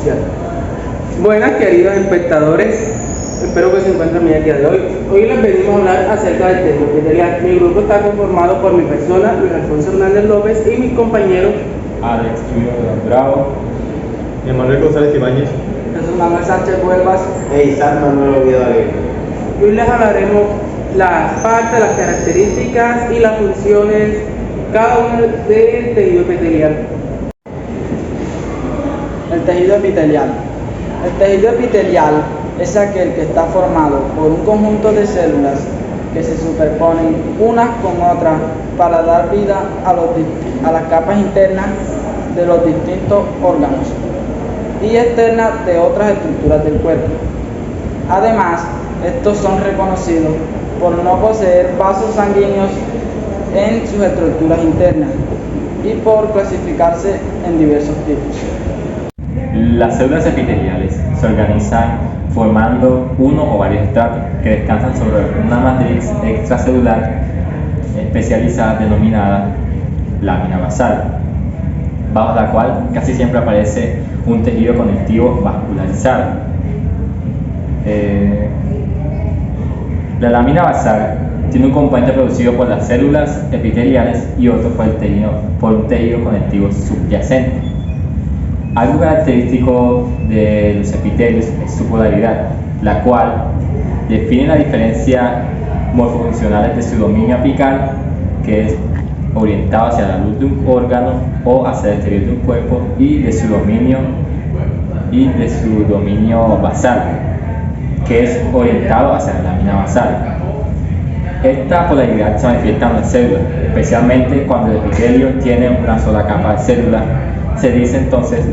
superficial. Buenas, queridos espectadores, espero que se encuentren bien el día de hoy. Hoy les venimos a hablar acerca del tejido epitelial. Mi grupo está conformado por mi persona, Luis Alfonso Hernández López, y mis compañeros Alex Junior Bravo, Emanuel González Ibáñez, Jesús Manuel Sánchez Huelvas e Isaac Manuel Oviedo Alegre. Hoy les hablaremos las partes, las características y las funciones cada uno del tejido epitelial. El tejido epitelial. El tejido epitelial es aquel que está formado por un conjunto de células que se superponen unas con otras para dar vida a las capas internas de los distintos órganos y externas de otras estructuras del cuerpo. Además, estos son reconocidos por no poseer vasos sanguíneos en sus estructuras internas y por clasificarse en diversos tipos. Las células epiteliales se organizan formando uno o varios estratos que descansan sobre una matriz extracelular especializada denominada lámina basal, bajo la cual casi siempre aparece un tejido conectivo vascularizado. La lámina basal tiene un componente producido por las células epiteliales y otro por un tejido conectivo subyacente. Algo característico de los epitelios es su polaridad, la cual define la diferencia morfofuncional de su dominio apical, que es orientado hacia la luz de un órgano o hacia el exterior de un cuerpo, y de su dominio basal, que es orientado hacia la lámina basal. Esta polaridad se manifiesta en las células, especialmente cuando el epitelio tiene una sola capa de célula. Se dice entonces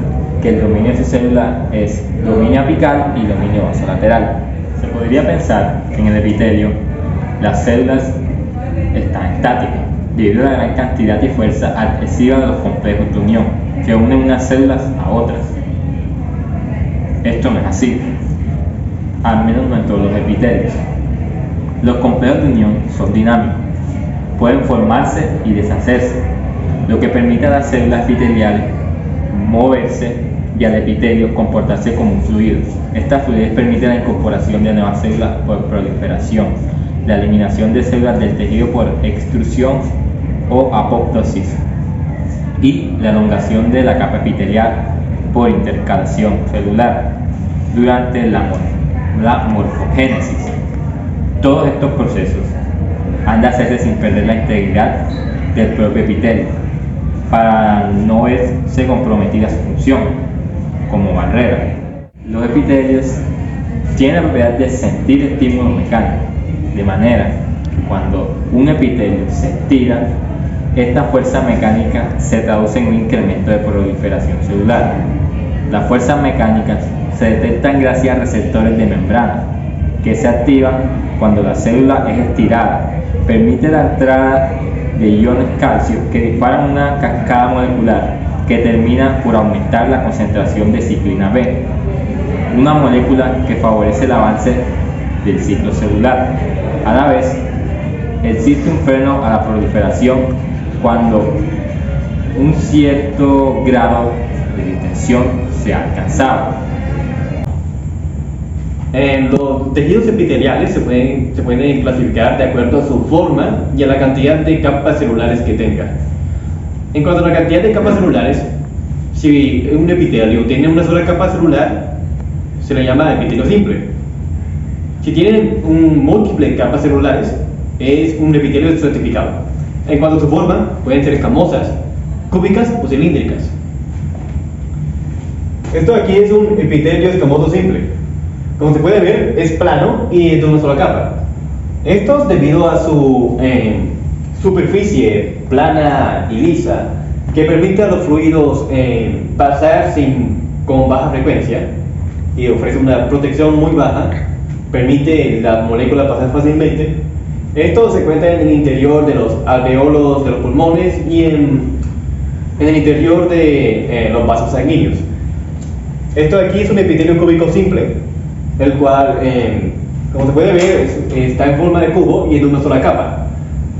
que el dominio de su célula es dominio apical y dominio basolateral. Se podría pensar que en el epitelio las células están estáticas debido a la gran cantidad y fuerza adhesiva de los complejos de unión que unen unas células a otras. Esto no es así, al menos no en todos los epitelios. Los complejos de unión son dinámicos, pueden formarse y deshacerse, lo que permite a las células epiteliales moverse y al epitelio comportarse como un fluido. Esta fluidez permite la incorporación de nuevas células por proliferación, la eliminación de células del tejido por extrusión o apoptosis y la elongación de la capa epitelial por intercalación celular durante la morfogénesis. Todos estos procesos han de hacerse sin perder la integridad del propio epitelio para no verse comprometida su función como barrera. Los epitelios tienen la propiedad de sentir estímulos mecánicos, de manera que cuando un epitelio se estira, esta fuerza mecánica se traduce en un incremento de proliferación celular. Las fuerzas mecánicas se detectan gracias a receptores de membrana que se activan cuando la célula es estirada. Permite la entrada de iones calcio que disparan una cascada molecular que termina por aumentar la concentración de ciclina B, una molécula que favorece el avance del ciclo celular. A la vez, existe un freno a la proliferación cuando un cierto grado de distensión se ha alcanzado. Los tejidos epiteliales se pueden clasificar de acuerdo a su forma y a la cantidad de capas celulares que tenga. En cuanto a la cantidad de capas celulares, si un epitelio tiene una sola capa celular, se le llama epitelio simple. Si tienen múltiples capas celulares, es un epitelio estratificado. En cuanto a su forma, pueden ser escamosas, cúbicas o cilíndricas. Esto aquí es un epitelio escamoso simple. Como se puede ver, es plano y es de una sola capa. Esto debido a su superficie plana y lisa, que permite a los fluidos pasar con baja frecuencia y ofrece una protección muy baja, permite la molécula pasar fácilmente. Esto se encuentra en el interior de los alveolos de los pulmones y en el interior de los vasos sanguíneos. Esto aquí es un epitelio cúbico simple, el cual, como se puede ver, está en forma de cubo y es de una sola capa.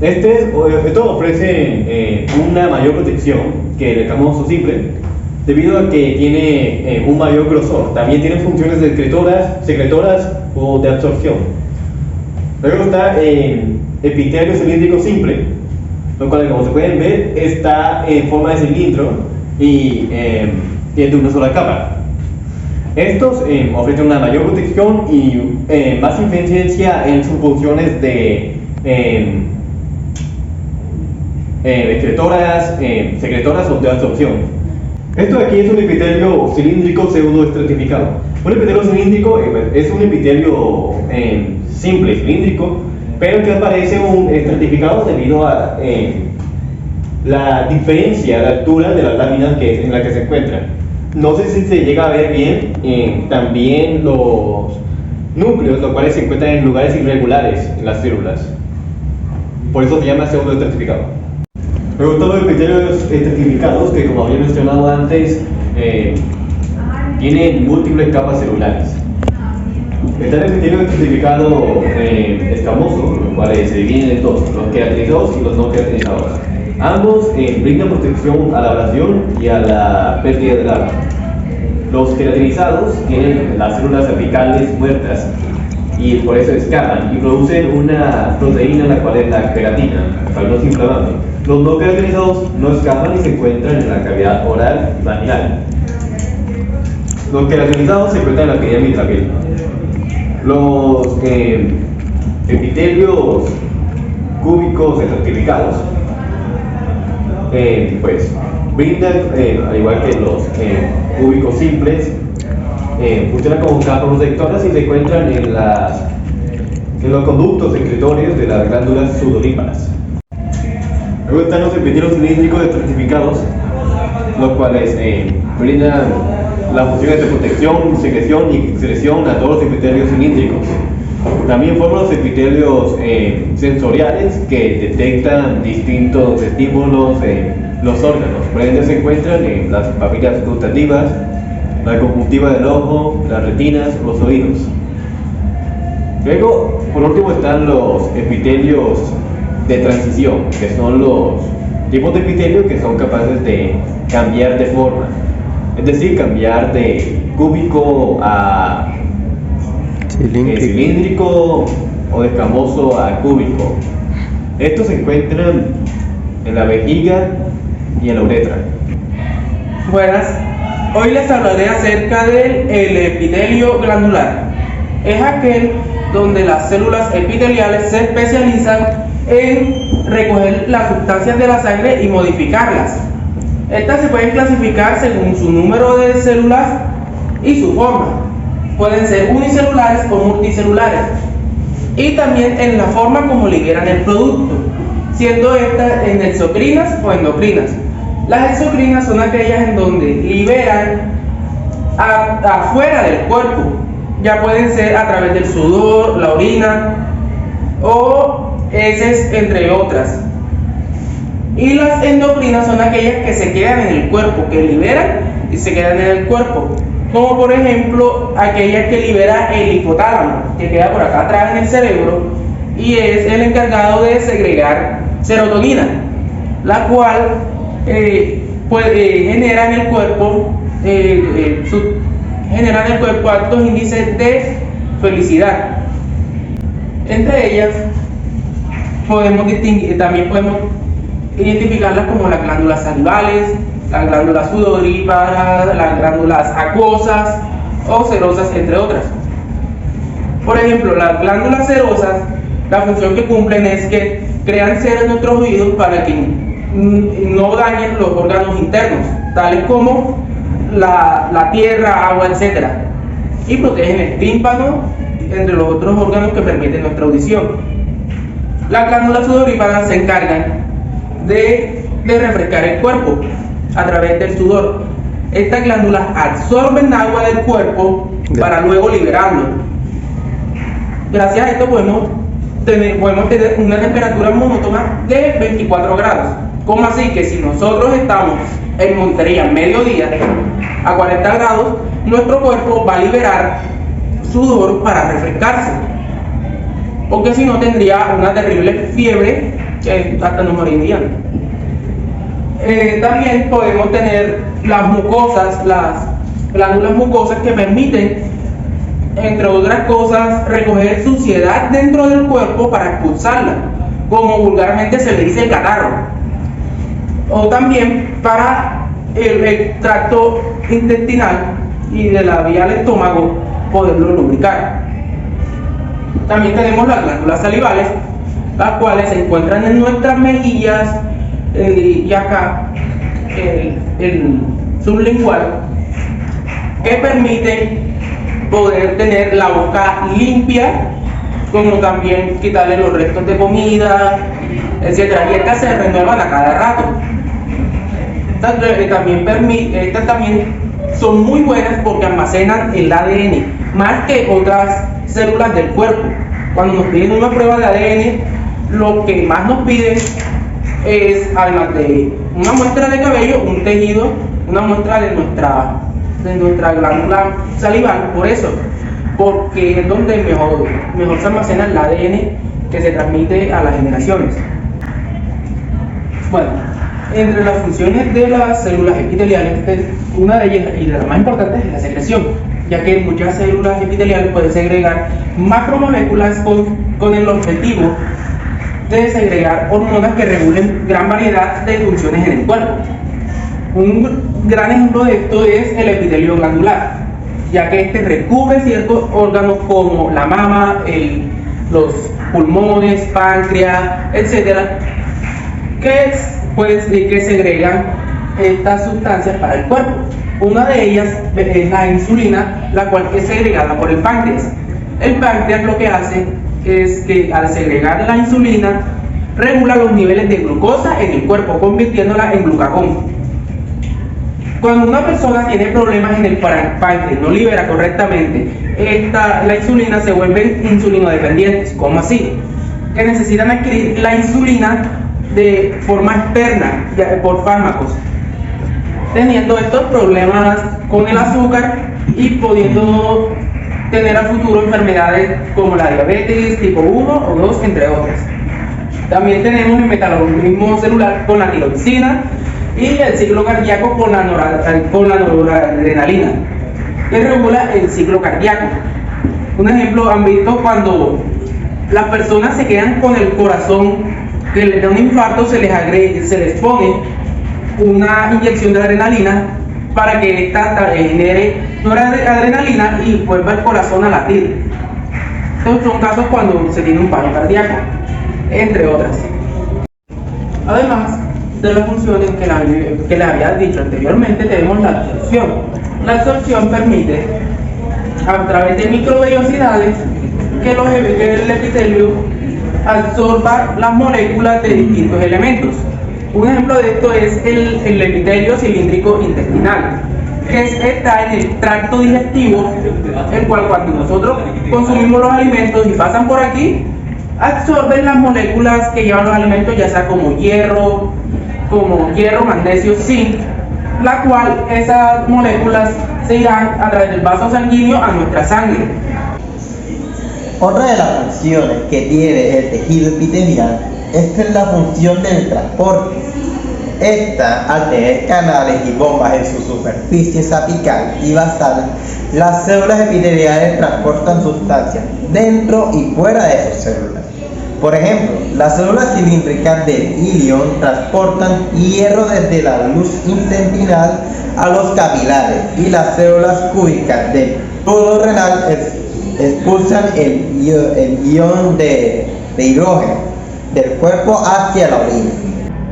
Esto ofrece una mayor protección que el escamoso simple, debido a que tiene un mayor grosor. También tiene funciones de secretoras o de absorción. Luego está el epitelio cilíndrico simple, lo cual, como se pueden ver, está en forma de cilindro y tiene una sola capa. Estos ofrecen una mayor protección y más eficiencia en sus funciones de secretoras o de absorción. Esto de aquí es un epitelio cilíndrico pseudoestratificado. Un epitelio cilíndrico es un epitelio simple, cilíndrico, pero que aparece un estratificado debido a la diferencia de altura de las láminas en la que se encuentran. No sé si se llega a ver bien también los núcleos, los cuales se encuentran en lugares irregulares en las células. Por eso se llama pseudoestratificado. Luego están los epitelios estratificados, que como había mencionado antes, tienen múltiples capas celulares. Está el epitelio estratificado escamoso, los cuales se dividen en dos, los queratinizados y los no queratinizados. Ambos brindan protección a la abrasión y a la pérdida del agua. Los queratinizados tienen las células apicales muertas y por eso escapan y producen una proteína, la cual es la queratina, para no inflamable. Los no queratinizados no escapan y se encuentran en la cavidad oral y vaginal. Los queratinizados se encuentran en la cavidad mitral. Los epitelios cúbicos estratificados pues brindan, al igual que los cúbicos simples, funcionan como capas protectoras y se encuentran en los conductos secretorios de las glándulas sudoríparas. Luego están los epitelios cilíndricos estratificados, los cuales brindan las funciones de protección, secreción y excreción a todos los epitelios cilíndricos. También forman los epitelios sensoriales que detectan distintos estímulos en los órganos. Por ejemplo, se encuentran en las papilas gustativas, la conjuntiva del ojo, las retinas, los oídos. Luego, por último, están los epitelios de transición, que son los tipos de epitelio que son capaces de cambiar de forma. Es decir, cambiar de cúbico a cilíndrico o de escamoso a cúbico. Estos se encuentran en la vejiga y en la uretra. Buenas, hoy les hablaré acerca del epitelio glandular. Es aquel donde las células epiteliales se especializan en recoger las sustancias de la sangre y modificarlas. Estas se pueden clasificar según su número de células y su forma. Pueden ser unicelulares o multicelulares. Y también en la forma como liberan el producto, siendo estas en exocrinas o endocrinas. Las exocrinas son aquellas en donde liberan afuera del cuerpo. Ya pueden ser a través del sudor, la orina o heces, entre otras. Y las endocrinas son aquellas que se quedan en el cuerpo, que liberan y se quedan en el cuerpo. Como por ejemplo aquella que libera el hipotálamo, que queda por acá atrás en el cerebro y es el encargado de segregar serotonina, la cual genera en el cuerpo altos índices de felicidad. Entre ellas también podemos identificarlas como las glándulas salivales, las glándulas sudoríparas, las glándulas acuosas o serosas, entre otras. Por ejemplo, las glándulas serosas, la función que cumplen es que crean cera en nuestros oídos para que no dañen los órganos internos, tales como la tierra, agua, etc. Y protegen el tímpano, entre los otros órganos que permiten nuestra audición. Las glándulas sudoríparas se encargan de refrescar el cuerpo a través del sudor. Estas glándulas absorben agua del cuerpo para luego liberarlo. Gracias a esto podemos tener una temperatura monótona de 24 grados. ¿Cómo así? Que si nosotros estamos en Montería mediodía a 40 grados, nuestro cuerpo va a liberar sudor para refrescarse, porque si no tendría una terrible fiebre que hasta nos morirían. También podemos tener las mucosas, las glándulas mucosas que permiten, entre otras cosas, recoger suciedad dentro del cuerpo para expulsarla, como vulgarmente se le dice el catarro. O también para el tracto intestinal y de la vía al estómago poderlo lubricar. También tenemos las glándulas salivales, las cuales se encuentran en nuestras mejillas y acá el sublingual, que permiten poder tener la boca limpia, como también quitarle los restos de comida, etc. Y estas se renuevan a cada rato. Estas también son muy buenas porque almacenan el ADN más que otras células del cuerpo. Cuando nos piden una prueba de ADN, lo que más nos piden es, además de una muestra de cabello, un tejido, una muestra de nuestra glándula salival. Por eso, porque es donde mejor se almacena el ADN que se transmite a las generaciones. Bueno, entre las funciones de las células epiteliales, una de ellas y de las más importantes es la secreción, ya que muchas células epiteliales pueden segregar macromoléculas con el objetivo de segregar hormonas que regulen gran variedad de funciones en el cuerpo. Un gran ejemplo de esto es el epitelio glandular, ya que este recubre ciertos órganos como la mama, los pulmones, páncreas, etcétera, que segregan estas sustancias para el cuerpo. Una de ellas es la insulina, la cual es segregada por el páncreas. El páncreas lo que hace es que al segregar la insulina regula los niveles de glucosa en el cuerpo, convirtiéndola en glucagón. Cuando una persona tiene problemas en el páncreas, no libera correctamente la insulina, se vuelven insulinodependientes. ¿Cómo así? Que necesitan adquirir la insulina de forma externa, por fármacos, teniendo estos problemas con el azúcar y pudiendo tener a futuro enfermedades como la diabetes tipo 1 o 2, entre otras. También tenemos el metabolismo celular con la tiroxina y el ciclo cardíaco con la noradrenalina, que regula el ciclo cardíaco. Un ejemplo, han visto cuando las personas se quedan con el corazón que les da un infarto, se les pone una inyección de adrenalina para que esta genere noradrenalina y vuelva el corazón a latir. Estos son casos cuando se tiene un paro cardíaco, entre otras. Además de las funciones que les había dicho anteriormente, tenemos la absorción. La absorción permite, a través de microvellosidades, que el epitelio absorba las moléculas de distintos elementos. Un ejemplo de esto es el epitelio cilíndrico intestinal, que está en el tracto digestivo, el cual cuando nosotros consumimos los alimentos y pasan por aquí, absorben las moléculas que llevan los alimentos, ya sea como hierro, magnesio, zinc, la cual esas moléculas se irán a través del vaso sanguíneo a nuestra sangre. Otra de las funciones que tiene el tejido epitelial es la función del transporte. Esta, al tener canales y bombas en sus superficies apical y basal, las células epiteliales transportan sustancias dentro y fuera de sus células. Por ejemplo, las células cilíndricas del ilion transportan hierro desde la luz intestinal a los capilares, y las células cúbicas del tubo renal expulsan el ion de hidrógeno del cuerpo hacia la orina.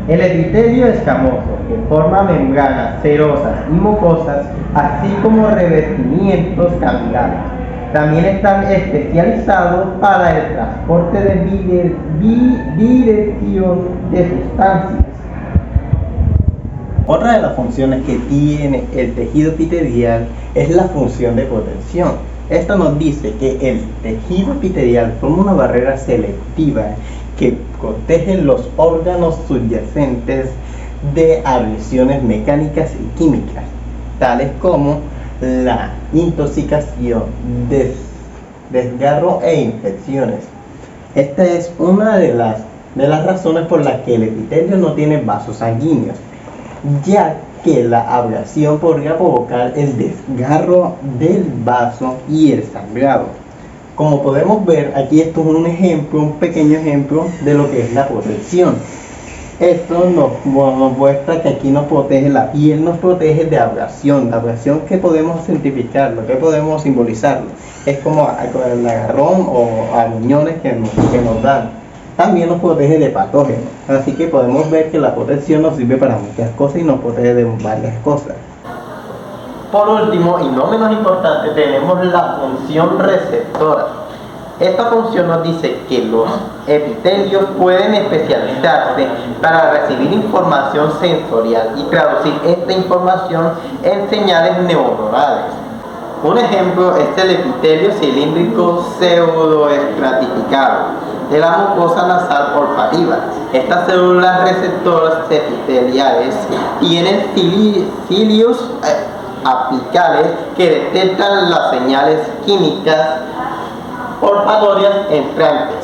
El epitelio escamoso, que forma membranas serosas y mucosas, así como revestimientos capilares, también están especializados para el transporte de bidirección de sustancias. Otra de las funciones que tiene el tejido epitelial es la función de protección. Esto nos dice que el tejido epitelial forma una barrera selectiva que protege los órganos subyacentes de agresiones mecánicas y químicas, tales como la intoxicación, desgarro e infecciones. Esta es una de las razones por las que el epitelio no tiene vasos sanguíneos. ya que la abrasión podría provocar el desgarro del vaso y el sangrado. Como podemos ver, aquí esto es un ejemplo, un pequeño ejemplo de lo que es la protección. Esto nos muestra que aquí nos protege la piel, nos protege de abrasión. La abrasión que podemos identificarlo, que podemos simbolizarlo, es como el agarrón o aruñones que nos dan. También nos protege de patógenos, así que podemos ver que la protección nos sirve para muchas cosas y nos protege de varias cosas. Por último, y no menos importante, tenemos la función receptora. Esta función nos dice que los epitelios pueden especializarse para recibir información sensorial y traducir esta información en señales neuronales. Un ejemplo es el epitelio cilíndrico pseudoestratificado de la mucosa nasal olfativa. Estas células receptoras epiteliales tienen cilios apicales que detectan las señales químicas olfatorias entrantes.